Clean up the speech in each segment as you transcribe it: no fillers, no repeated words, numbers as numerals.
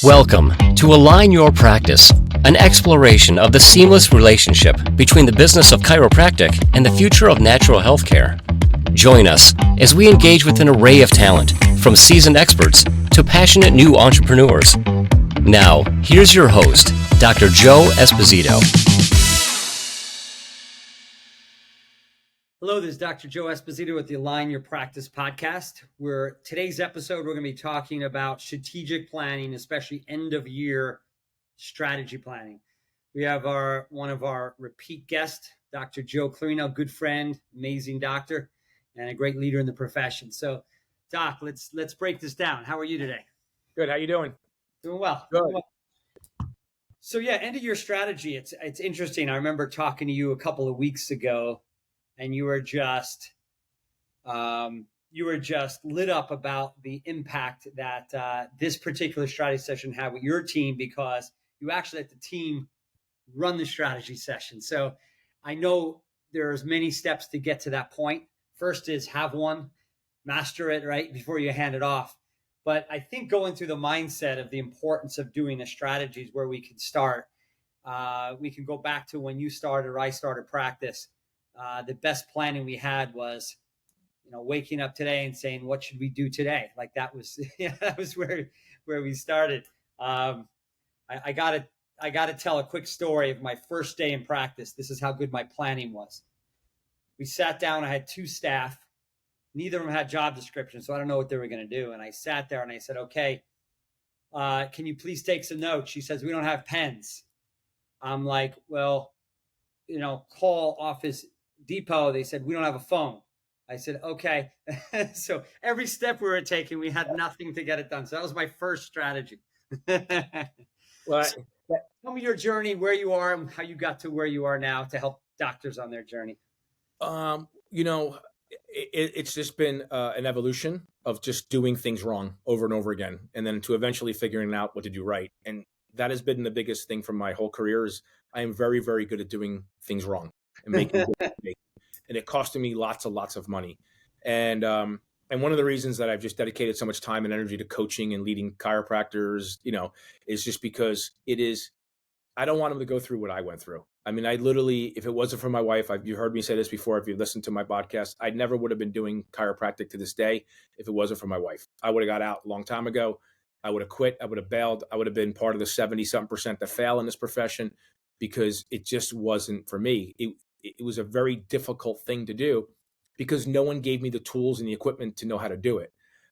Welcome to Align Your Practice, an exploration of the seamless relationship between the business of chiropractic and the future of natural health care. Join us as we engage with an array of talent, from seasoned experts to passionate new entrepreneurs. Now, here's your host, Dr. Joe Esposito. Hello, this is Dr. Joe Esposito with the Align Your Practice podcast. Today's episode, we're going to be talking about strategic planning, especially end of year strategy planning. We have one of our repeat guests, Dr. Joe Clarino, good friend, amazing doctor, and a great leader in the profession. So, Doc, let's break this down. How are you today? Good. How you doing? Doing well. Good. Doing well. So yeah, end of year strategy. It's interesting. I remember talking to you a couple of weeks ago, and you were just lit up about the impact that this particular strategy session had with your team, because you actually let the team run the strategy session. So I know there's many steps to get to that point. First is have one, master it, right, before you hand it off. But I think going through the mindset of the importance of doing a strategy is where we can start. We can go back to when you started or I started practice. The best planning we had was, waking up today and saying, what should we do today? Like that was, that was where we started. I gotta tell a quick story of my first day in practice. This is how good my planning was. We sat down, I had two staff. Neither of them had job descriptions, so I don't know what they were going to do. And I sat there and I said, okay, can you please take some notes? She says, we don't have pens. I'm like, well, call Office Depot. They said, we don't have a phone. I said, okay. So every step we were taking, we had nothing to get it done. So that was my first strategy. Well, So, tell me your journey, where you are and how you got to where you are now to help doctors on their journey. it's just been an evolution of just doing things wrong over and over again, and then to eventually figuring out what to do right. And that has been the biggest thing from my whole career is I am very, very good at doing things wrong and making mistakes. And it costed me lots of money. And one of the reasons that I've just dedicated so much time and energy to coaching and leading chiropractors, is just because I don't want them to go through what I went through. I mean, I literally, if it wasn't for my wife, you heard me say this before, if you've listened to my podcast, I never would have been doing chiropractic to this day if it wasn't for my wife. I would have got out a long time ago. I would have quit. I would have bailed. I would have been part of the 70-something% that fail in this profession because it just wasn't for me. It was a very difficult thing to do because no one gave me the tools and the equipment to know how to do it.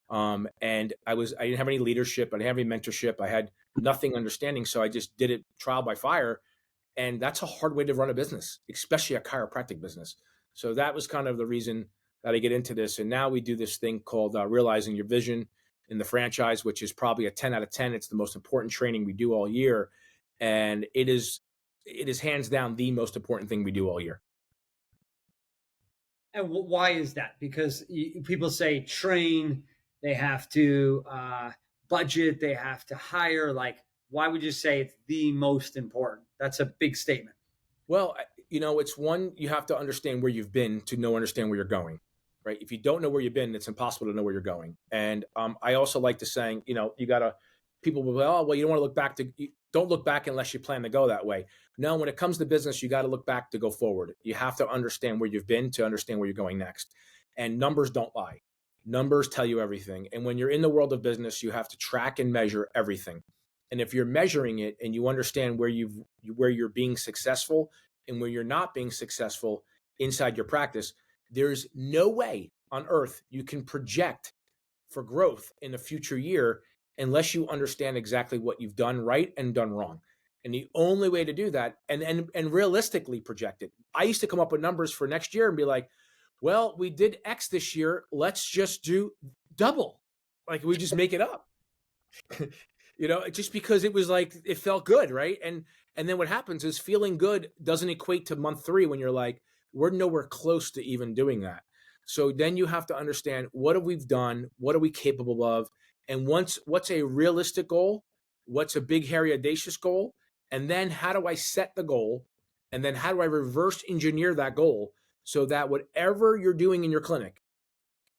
And I didn't have any leadership. I didn't have any mentorship. I had nothing understanding. So I just did it trial by fire. And that's a hard way to run a business, especially a chiropractic business. So that was kind of the reason that I get into this. And now we do this thing called Realizing Your Vision in the franchise, which is probably a 10 out of 10. It's the most important training we do all year. And it is hands down the most important thing we do all year. And why is that? Because people say train, they have to budget, they have to hire. Like, why would you say it's the most important? That's a big statement. Well, it's one, you have to understand where you've been to understand where you're going, right? If you don't know where you've been, it's impossible to know where you're going. And I also like to saying, people will be, oh, well, you don't want to look back don't look back unless you plan to go that way. No, when it comes to business, you got to look back to go forward. You have to understand where you've been to understand where you're going next. And numbers don't lie. Numbers tell you everything. And when you're in the world of business, you have to track and measure everything. And if you're measuring it and you understand where you're being successful and where you're not being successful inside your practice, there's no way on earth you can project for growth in a future year unless you understand exactly what you've done right and done wrong. And the only way to do that and realistically project it. I used to come up with numbers for next year and be like, well, we did X this year. Let's just do double. Like we just make it up. Just because it was like, it felt good, right? And then what happens is feeling good doesn't equate to month 3 when you're like, we're nowhere close to even doing that. So then you have to understand, what have we done? What are we capable of? And what's a realistic goal? What's a big, hairy, audacious goal? And then how do I set the goal? And then how do I reverse engineer that goal so that whatever you're doing in your clinic,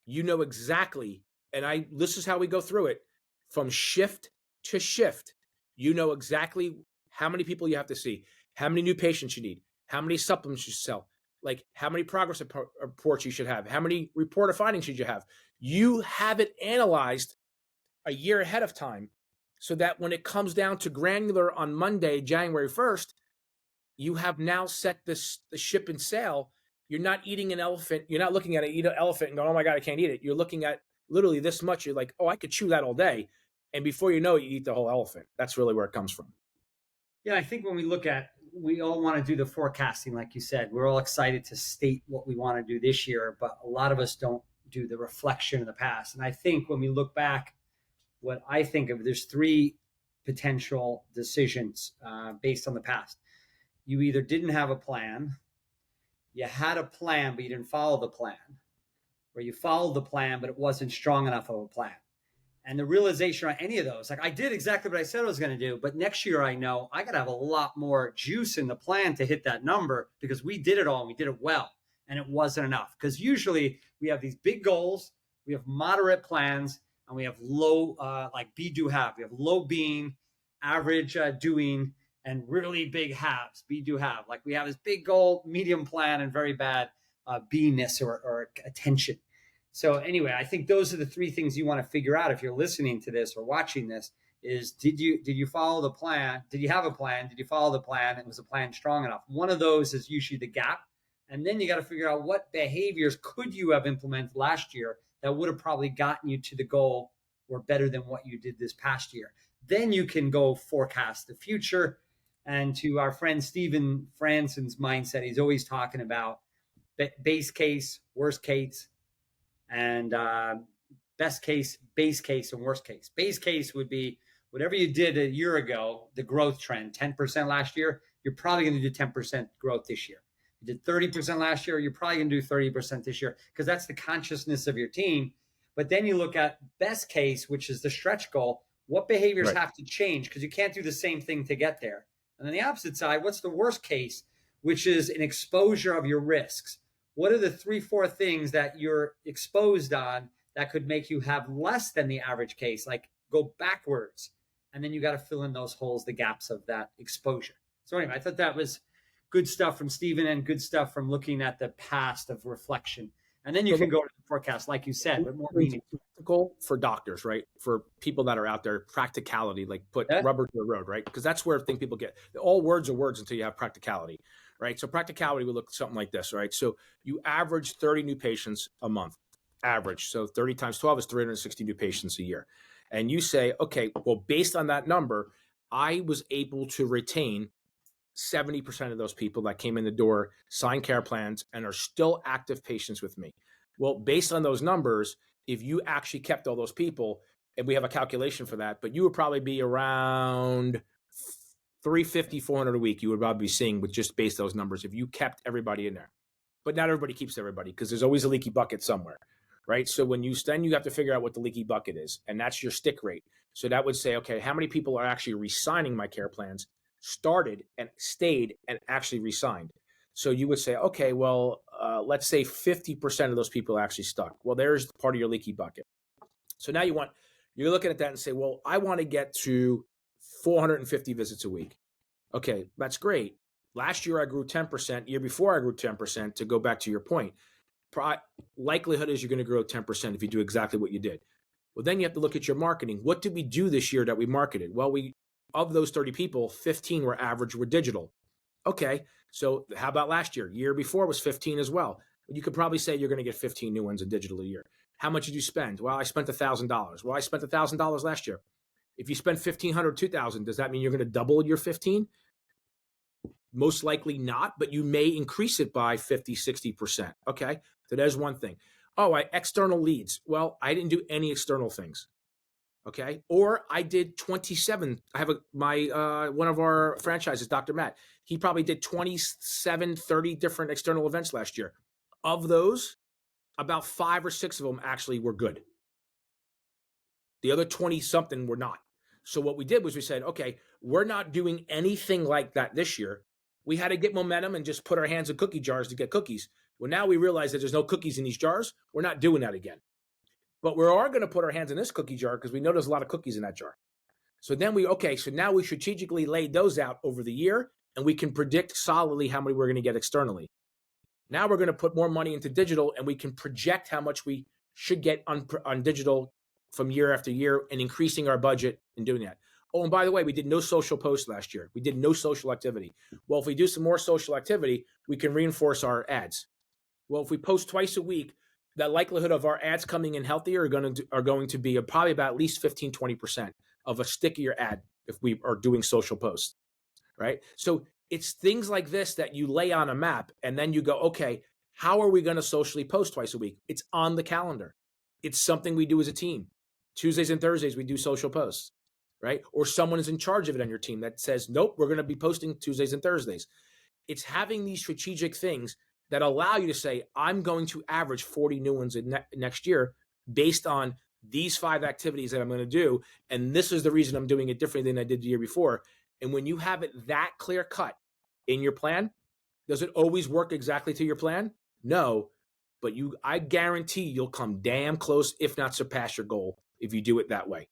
exactly. And this is how we go through it from shift to shift. You know exactly how many people you have to see, how many new patients you need, how many supplements you sell, like how many progress reports you should have, how many report of findings should you have. You have it analyzed a year ahead of time so that when it comes down to granular on Monday, January 1st, you have now set the ship and sail. You're not eating an elephant. You're not looking at an elephant and going, oh my God, I can't eat it. You're looking at literally this much. You're like, oh, I could chew that all day. And before you know it, you eat the whole elephant. That's really where it comes from. Yeah, I think when we all want to do the forecasting, like you said, we're all excited to state what we want to do this year, but a lot of us don't do the reflection of the past. And I think when we look back, what I think of, there's three potential decisions based on the past. You either didn't have a plan, you had a plan, but you didn't follow the plan, or you followed the plan, but it wasn't strong enough of a plan. And the realization on any of those, like I did exactly what I said I was going to do, but next year I know I got to have a lot more juice in the plan to hit that number because we did it all and we did it well, and it wasn't enough. Because usually we have these big goals, we have moderate plans, and we have low, like be, do, have. We have low being, average doing, and really big haves, be, do, have. Like we have this big goal, medium plan, and very bad beingness or attention. So anyway, I think those are the three things you want to figure out if you're listening to this or watching this is did you follow the plan? Did you have a plan? Did you follow the plan? And was the plan strong enough? One of those is usually the gap. And then you got to figure out what behaviors could you have implemented last year that would have probably gotten you to the goal or better than what you did this past year. Then you can go forecast the future. And to our friend Stephen Franson's mindset, he's always talking about base case, worst case, and best case, base case, and worst case. Base case would be whatever you did a year ago, the growth trend, 10% last year, you're probably going to do 10% growth this year. You did 30% last year, you're probably going to do 30% this year because that's the consciousness of your team. But then you look at best case, which is the stretch goal. What behaviors have to change because you can't do the same thing to get there. And then the opposite side, what's the worst case, which is an exposure of your risks. What are the 3-4 things that you're exposed on that could make you have less than the average case, like go backwards? And then you got to fill in those holes, the gaps of that exposure. So anyway, I thought that was good stuff from Stephen and good stuff from looking at the past of reflection. And then you can go to the forecast, like you said, but more meaningful. Practical for doctors, right? For people that are out there, practicality, like put rubber to the road, right? Because that's where I think people get all words are words until you have practicality, right? So practicality would look something like this, right? So you average 30 new patients a month, average. So 30 times 12 is 360 new patients a year. And you say, okay, well, based on that number, I was able to retain 70% of those people that came in the door, signed care plans, and are still active patients with me. Well, based on those numbers, if you actually kept all those people, and we have a calculation for that, but you would probably be around 350, 400 a week, you would probably be seeing with just based those numbers if you kept everybody in there. But not everybody keeps everybody because there's always a leaky bucket somewhere, right? So when you then you have to figure out what the leaky bucket is, and that's your stick rate. So that would say, okay, how many people are actually re-signing my care plans, started and stayed and actually re-signed? So you would say, okay, well, let's say 50% of those people actually stuck. Well, there's part of your leaky bucket. So now you're looking at that and say, well, I want to get to 450 visits a week. Okay, that's great. Last year I grew 10%. Year before I grew 10%. To go back to your point, likelihood is you're going to grow 10% if you do exactly what you did. Well, then you have to look at your marketing. What did we do this year that we marketed? Well, of those 30 people, 15 were digital. Okay, so how about last year? Year before was 15 as well. You could probably say you're going to get 15 new ones in digital a year. How much did you spend? Well, I spent $1,000. Well, I spent $1,000 last year. If you spend $1,500, $2,000, does that mean you're going to double your 15? Most likely not, but you may increase it by 50, 60%. Okay, so there's one thing. Oh, external leads. Well, I didn't do any external things. Okay. Or I did 27. I have one of our franchises, Dr. Matt, he probably did 27, 30 different external events last year. Of those, about 5 or 6 of them actually were good. The other 20 something were not. So what we did was we said, okay, we're not doing anything like that this year. We had to get momentum and just put our hands in cookie jars to get cookies. Well, now we realize that there's no cookies in these jars. We're not doing that again. But we are going to put our hands in this cookie jar because we know there's a lot of cookies in that jar. So then so now we strategically laid those out over the year, and we can predict solidly how many we're going to get externally. Now we're going to put more money into digital, and we can project how much we should get on digital from year after year, and increasing our budget and doing that. Oh, and by the way, we did no social posts last year. We did no social activity. Well, if we do some more social activity, we can reinforce our ads. Well, if we post twice a week, the likelihood of our ads coming in healthier are going to be probably about at least 15, 20% of a stickier ad if we are doing social posts, right? So it's things like this that you lay on a map, and then you go, okay, how are we going to socially post twice a week? It's on the calendar. It's something we do as a team. Tuesdays and Thursdays, we do social posts, right? Or someone is in charge of it on your team that says, nope, we're going to be posting Tuesdays and Thursdays. It's having these strategic things that allow you to say, I'm going to average 40 new ones next year based on these 5 activities that I'm going to do. And this is the reason I'm doing it differently than I did the year before. And when you have it that clear cut in your plan, does it always work exactly to your plan? No, but I guarantee you'll come damn close, if not surpass your goal, if you do it that way.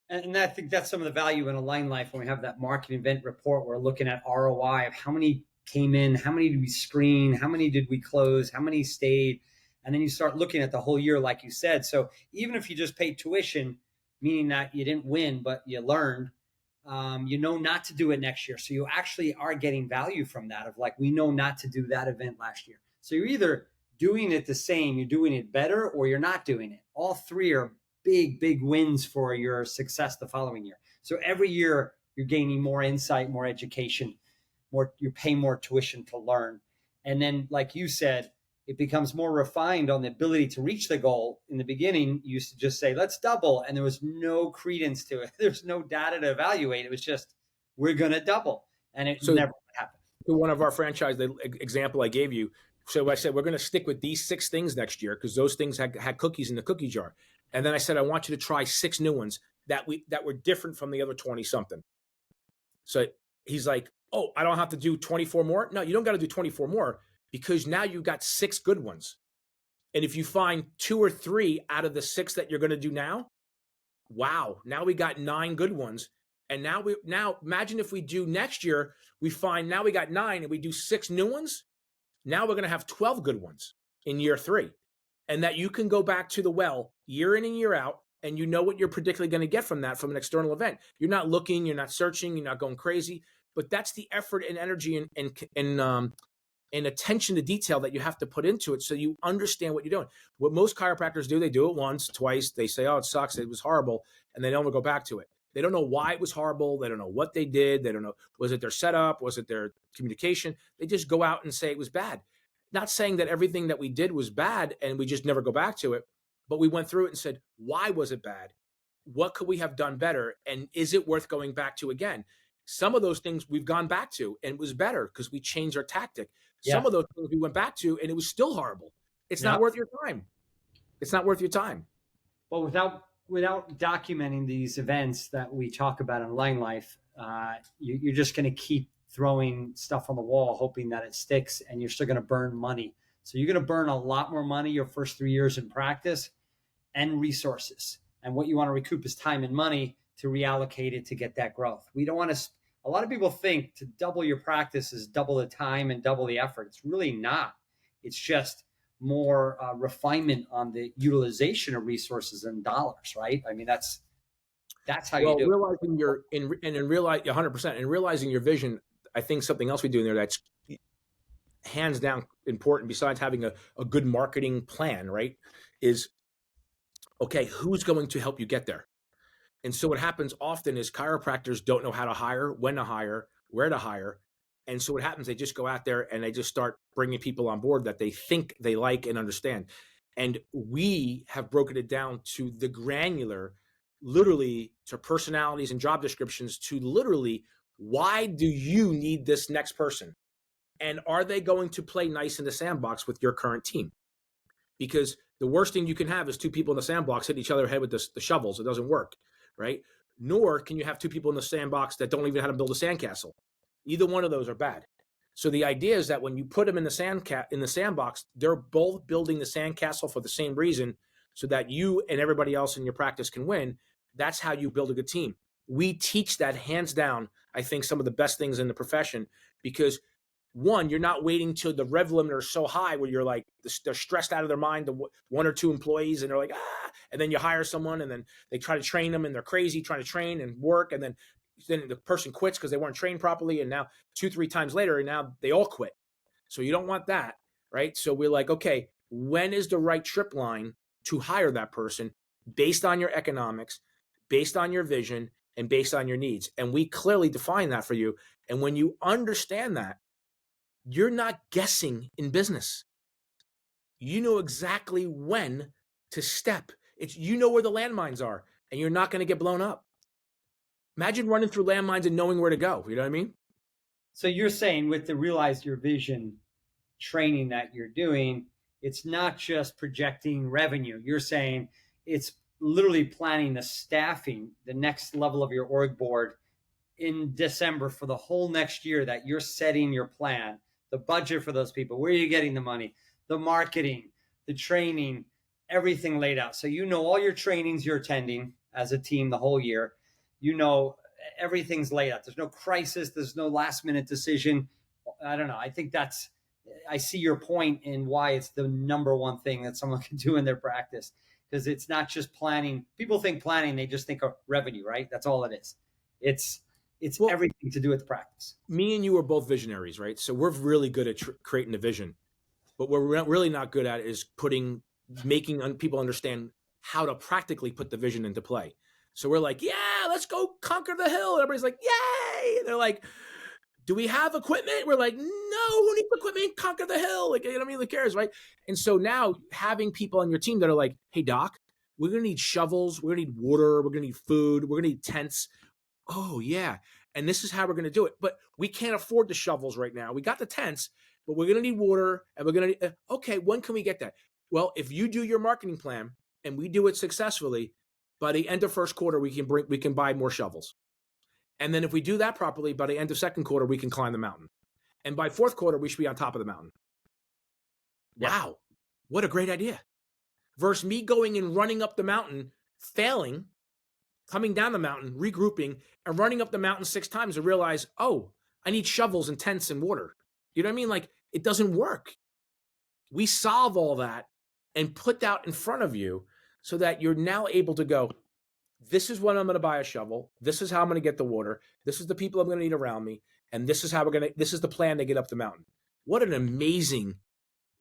And I think that's some of the value in AlignLife when we have that marketing event report. We're looking at ROI of how many came in, how many did we screen, how many did we close, how many stayed, and then you start looking at the whole year, like you said. So even if you just paid tuition, meaning that you didn't win, but you learned, you know not to do it next year. So you actually are getting value from that of like, we know not to do that event last year. So you're either doing it the same, you're doing it better, or you're not doing it. All 3 are big wins for your success the following year. So every year you're gaining more insight, more education, you're paying more tuition to learn. And then, like you said, it becomes more refined on the ability to reach the goal. In the beginning, you used to just say, let's double. And there was no credence to it. There's no data to evaluate. It was just, we're going to double. And it never happened. One of our franchise, the example I gave you. So I said, we're going to stick with these 6 things next year because those things had cookies in the cookie jar. And then I said, I want you to try 6 new ones that were different from the other 20 something. So he's like, oh, I don't have to do 24 more? No, you don't got to do 24 more because now you've got 6 good ones. And if you find 2 or 3 out of the 6 that you're going to do now, wow, now we got 9 good ones. And now imagine if we do next year, we find now we got 9 and we do 6 new ones. Now we're going to have 12 good ones in year 3. And that you can go back to the well year in and year out, and you know what you're particularly going to get from that from an external event. You're not looking, you're not searching, you're not going crazy, but that's the effort and energy and attention to detail that you have to put into it so you understand what you're doing. What most chiropractors do, they do it once, twice, they say, oh, it sucks, it was horrible, and they never go back to it. They don't know why it was horrible. They don't know what they did. They don't know, was it their setup? Was it their communication? They just go out and say it was bad. Not saying that everything that we did was bad and we just never go back to it, but we went through it and said, why was it bad? What could we have done better? And is it worth going back to again? Some of those things we've gone back to and it was better because we changed our tactic. Yeah. Some of those things we went back to and it was still horrible. It's not worth your time. It's not worth your time. Well, without documenting these events that we talk about in AlignLife, you're just going to keep throwing stuff on the wall, hoping that it sticks, and you're still going to burn money. So you're going to burn a lot more money your first 3 years in practice and resources. And what you want to recoup is time and money to reallocate it to get that growth. We don't want to, a lot of people think to double your practice is double the time and double the effort. It's really not. It's just more refinement on the utilization of resources and dollars, right? I mean, that's how you do realizing it. 100%, and realizing your vision. I think something else we do in there that's hands down important besides having a good marketing plan, right, is, okay, who's going to help you get there? And so what happens often is chiropractors don't know how to hire, when to hire, where to hire. And so what happens, they just go out there and they just start bringing people on board that they think they like and understand. And we have broken it down to the granular, literally to personalities and job descriptions, to literally, why do you need this next person? And are they going to play nice in the sandbox with your current team? Because the worst thing you can have is 2 people in the sandbox hit each other head with the shovels. It doesn't work, right? Nor can you have 2 people in the sandbox that don't even know how to build a sandcastle. Either one of those are bad. So the idea is that when you put them in the sandbox, they're both building the sandcastle for the same reason, so that you and everybody else in your practice can win. That's how you build a good team. we teach that hands down. I think some of the best things in the profession, because one, you're not waiting till the rev limiter is so high where you're like, they're stressed out of their mind, the one or two employees, and they're like, and then you hire someone and then they try to train them and they're crazy trying to train and work. And then the person quits because they weren't trained properly. And now 2-3 times later, and now they all quit. So you don't want that, right? So we're like, okay, when is the right trip line to hire that person based on your economics, based on your vision, and based on your needs? And we clearly define that for you. And when you understand that, you're not guessing in business. You know exactly when to step. You know where the landmines are, and you're not going to get blown up. Imagine running through landmines and knowing where to go. You know what I mean? So you're saying with the Realize Your Vision training that you're doing, it's not just projecting revenue. You're saying it's literally planning the staffing, the next level of your org board in December for the whole next year, that you're setting your plan, the budget for those people, where are you getting the money, the marketing, the training, everything laid out. So you know all your trainings you're attending as a team the whole year. You know everything's laid out. There's no crisis. There's no last minute decision. I don't know. I think I see your point in why it's the number one thing that someone can do in their practice, because it's not just planning. People think planning, they just think of revenue, right? That's all it is. It's everything to do with the practice. Me and you are both visionaries, right? So we're really good at creating a vision. But what we're really not good at is making people understand how to practically put the vision into play. So we're like, yeah, let's go conquer the hill. And everybody's like, yay. And they're like, do we have equipment? We're like, no, who needs equipment? Conquer the hill. Like, you know what I mean? Who cares, right? And so now having people on your team that are like, hey, doc, we're going to need shovels. We're going to need water. We're going to need food. We're going to need tents. Oh, yeah. And this is how we're going to do it. But we can't afford the shovels right now. We got the tents, but we're going to need water. And we're going to, okay, when can we get that? Well, if you do your marketing plan and we do it successfully, by the end of first quarter, we can buy more shovels. And then if we do that properly, by the end of second quarter, we can climb the mountain. And by fourth quarter, we should be on top of the mountain. Yeah. Wow. What a great idea. Versus me going and running up the mountain, failing, coming down the mountain, regrouping, and running up the mountain 6 times to realize, oh, I need shovels and tents and water. You know what I mean? Like, it doesn't work. We solve all that and put that in front of you so that you're now able to go, this is when I'm going to buy a shovel. This is how I'm going to get the water. This is the people I'm going to need around me. And this is this is the plan to get up the mountain. What an amazing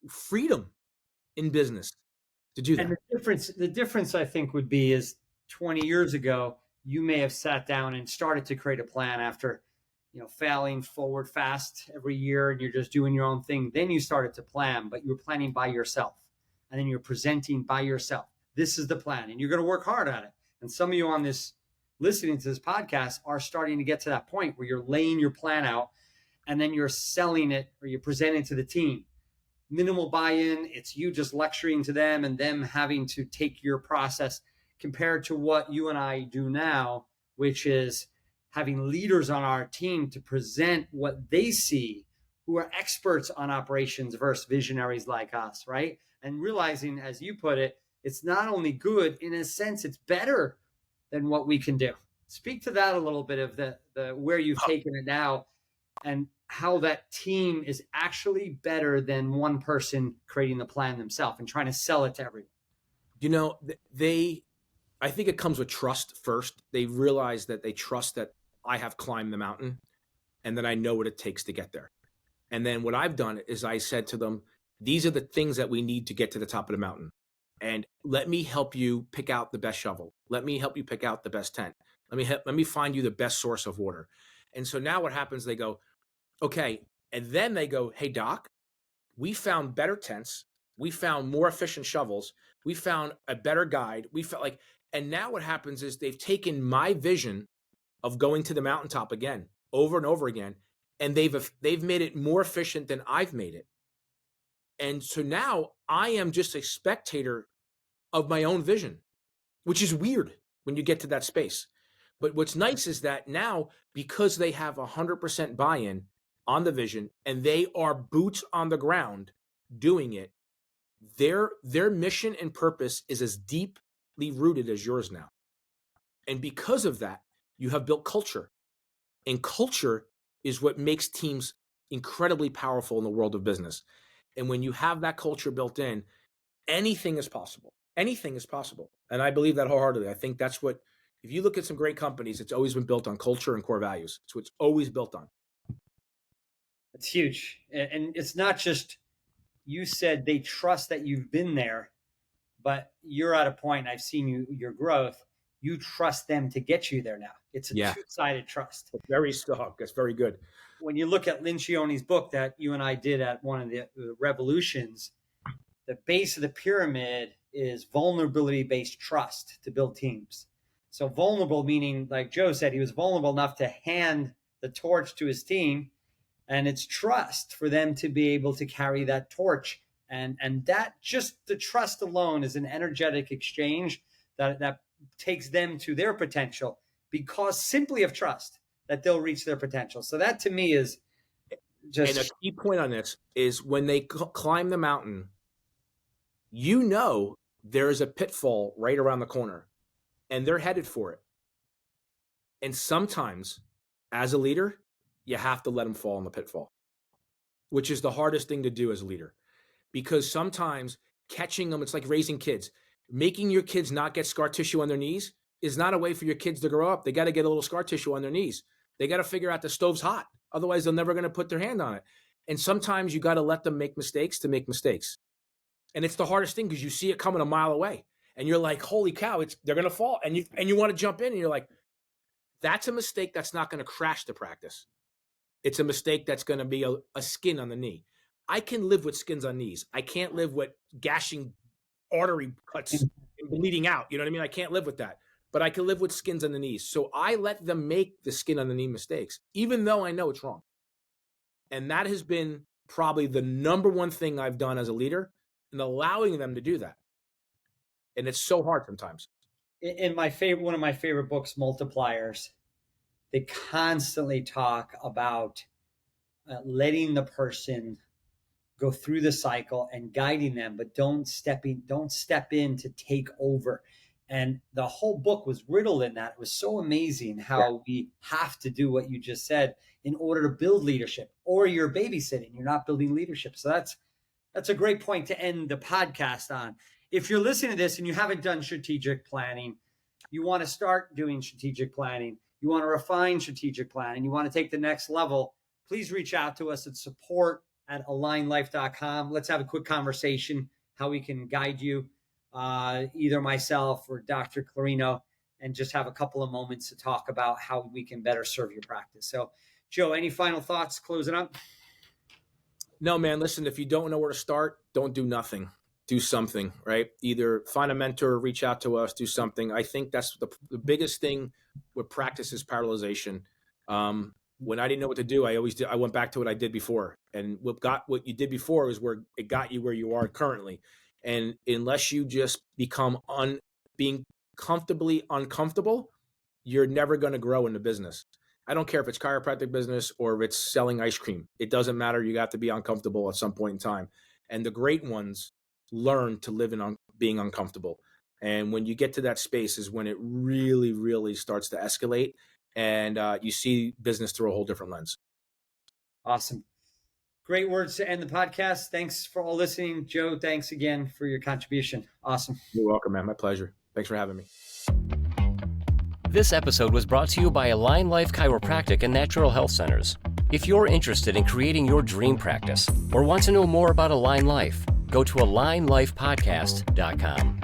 freedom in business to do that. And the difference I think would be is 20 years ago, you may have sat down and started to create a plan after, failing forward fast every year, and you're just doing your own thing. Then you started to plan, but you were planning by yourself, and then you're presenting by yourself. This is the plan, and you're going to work hard at it. And some of you on this, listening to this podcast, are starting to get to that point where you're laying your plan out, and then you're selling it, or you're presenting to the team. Minimal buy-in. It's you just lecturing to them and them having to take your process, compared to what you and I do now, which is having leaders on our team to present what they see, who are experts on operations versus visionaries like us, right? And realizing, as you put it, it's not only good, in a sense, it's better than what we can do. Speak to that a little bit, of the where you've taken it now, and how that team is actually better than one person creating the plan themselves and trying to sell it to everyone. I think it comes with trust first. They realize that they trust that I have climbed the mountain and that I know what it takes to get there. And then what I've done is I said to them, these are the things that we need to get to the top of the mountain. And let me help you pick out the best shovel. Let me help you pick out the best tent. Let me find you the best source of water. And so now what happens, they go, okay. And then they go, hey, doc, we found better tents. We found more efficient shovels. We found a better guide. We felt like, and now what happens is they've taken my vision of going to the mountaintop again, over and over again, and they've made it more efficient than I've made it. And so now I am just a spectator of my own vision, which is weird when you get to that space. But what's nice is that now, because they have 100% buy-in on the vision and they are boots on the ground doing it, their mission and purpose is as deeply rooted as yours now. And because of that, you have built culture. And culture is what makes teams incredibly powerful in the world of business. And when you have that culture built in, anything is possible. Anything is possible. And I believe that wholeheartedly. I think that's what, if you look at some great companies, it's always been built on culture and core values. It's what's always built on. It's huge. And it's not just, you said they trust that you've been there, but you're at a point, I've seen your growth. You trust them to get you there now. It's a two-sided trust. Very strong. That's very good. When you look at Lencioni's book that you and I did at one of the revolutions, the base of the pyramid is vulnerability-based trust to build teams. So vulnerable meaning, like Joe said, he was vulnerable enough to hand the torch to his team, and it's trust for them to be able to carry that torch. And that, just the trust alone, is an energetic exchange that takes them to their potential, because simply of trust that they'll reach their potential. So that to me is just... And a key point on this is when they climb the mountain, you know there is a pitfall right around the corner, and they're headed for it. And sometimes, as a leader, you have to let them fall in the pitfall, which is the hardest thing to do as a leader. Because sometimes catching them, it's like raising kids. Making your kids not get scar tissue on their knees is not a way for your kids to grow up. They got to get a little scar tissue on their knees. They got to figure out the stove's hot. Otherwise, they're never going to put their hand on it. And sometimes you got to let them make mistakes to make mistakes. And it's the hardest thing, because you see it coming a mile away. And you're like, holy cow, they're going to fall. And you want to jump in, and you're like, that's a mistake that's not going to crash the practice. It's a mistake that's going to be a skin on the knee. I can live with skins on knees. I can't live with gashing artery cuts and bleeding out. You know what I mean? I can't live with that. But I can live with skins on the knees. So I let them make the skin on the knee mistakes, even though I know it's wrong. And that has been probably the number one thing I've done as a leader, and allowing them to do that. And it's so hard sometimes. In one of my favorite books, Multipliers, they constantly talk about letting the person go through the cycle and guiding them, but don't step in to take over. And the whole book was riddled in that. It was so amazing how we have to do what you just said in order to build leadership, or you're babysitting, you're not building leadership. So that's a great point to end the podcast on. If you're listening to this and you haven't done strategic planning, you want to start doing strategic planning, you want to refine strategic planning, you want to take the next level, please reach out to us at support@AlignLife.com. Let's have a quick conversation, how we can guide you, either myself or Dr. Clarino, and just have a couple of moments to talk about how we can better serve your practice. So, Joe, any final thoughts closing up? No, man, listen, if you don't know where to start, don't do nothing. Do something, right? Either find a mentor, reach out to us, do something. I think that's the biggest thing with practice is paralyzation. When I didn't know what to do, I went back to what I did before. And what you did before is where it got you where you are currently. And unless you just become being comfortably uncomfortable, you're never going to grow in the business. I don't care if it's chiropractic business or if it's selling ice cream. It doesn't matter. You have to be uncomfortable at some point in time. And the great ones learn to live in being uncomfortable. And when you get to that space is when it really, really starts to escalate, and you see business through a whole different lens. Awesome. Great words to end the podcast. Thanks for all listening. Joe, thanks again for your contribution. Awesome. You're welcome, man. My pleasure. Thanks for having me. This episode was brought to you by AlignLife Chiropractic and Natural Health Centers. If you're interested in creating your dream practice or want to know more about AlignLife, go to AlignLifePodcast.com.